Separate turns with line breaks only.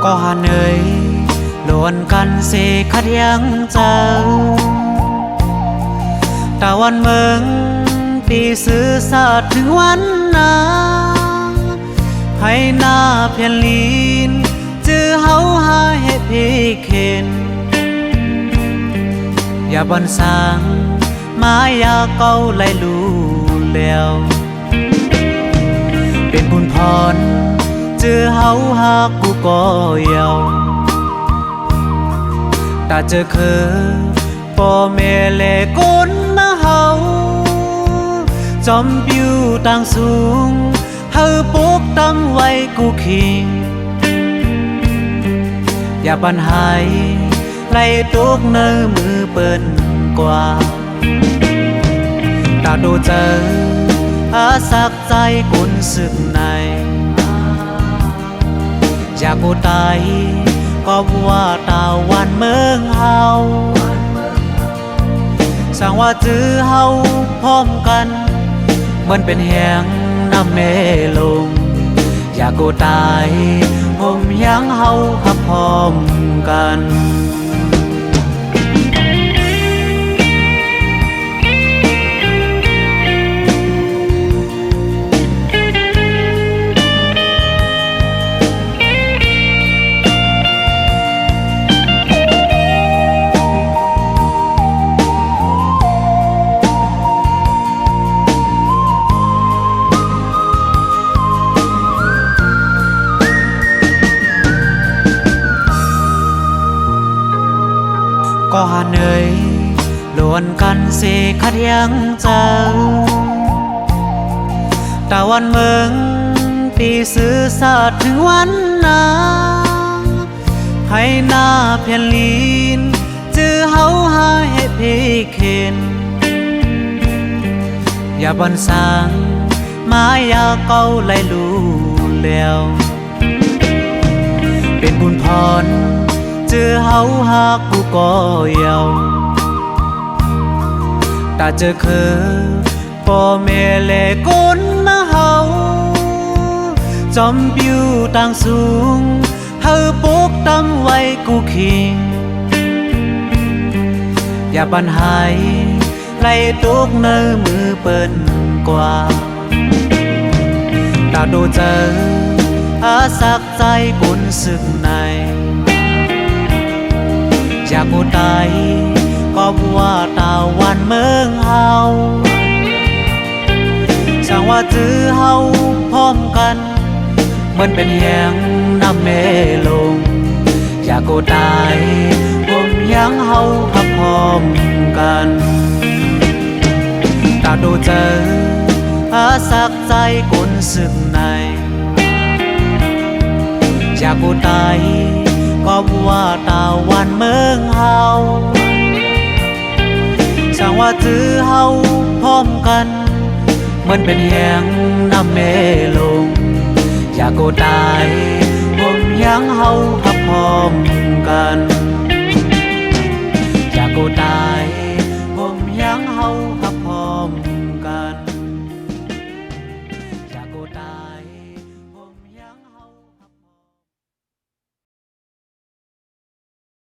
ก็หาเหนื่อยล้วนกันเสขัดยังเจ้าตะวันเมืองปีซื้อสาดถึงวันนาให้หน้าเพียนลีนจื้อเฮาหาเฮ็ดพี่เข็นอย่าบันสางมายาเก่าไล่ลู่แล้วเป็นบุญพรจื้อเฮาหากูก็ยาวตาเจอคือพ่อแม่แลก้นมาเฮาจอมปิวต่างสูงเฮาปกตั้งไว้กูคิงอย่าบันหายไล่ตกเนื้อมือเปิ้นกว่าตาดูเจออาสักใจกุนสึกในอยากกูตายก็ว่าตาวันเมืองเฮาสั่งว่าจื้อเฮาพร้อมกันเหมือนเป็นแหงน้ำเมลงอยากกูตายผมยังเฮาหักพร้อมกันก็หาเหนื่อยล้วนกันเสขัดยังเจ้าตะวันเมืองปีซื้อสาดถึงวันนาให้หน้าเพียนลีนจื้อเฮาหาเฮ็ดพี่เข็นอย่าบันสางมายาเก่าไล่ลู่แล้วเป็นบุญพรจื้อเฮาหากูก็ยาวตาเจอคือพ่อแม่แลก้นมาเฮาจอมปิวต่างสูงเฮาปกตั้งไว้กูคิงอย่าบันหายไล่ตกเนื้อมือเปิ้นกว่าตาดูเจออาสักใจกุนสึกในอยากกูตายก็ว่าตาวันเมืองเฮาสั่งว่าจื้อเฮาพร้อมกันเหมือนเป็นแหงน้ำเมลงอยากกูตายผมยังเฮาหักพร้อมกันตาดูเจออาสักใจกุนสึกในอยากกูตายก็ว่าตาวันเมืองเฮาสั่งว่าจื้อเฮาพร้อมกันเหมือนเป็นแหงน้ำเมลงอยากกูตายผมยังเฮาหักพร้อมกันอยากกูตาย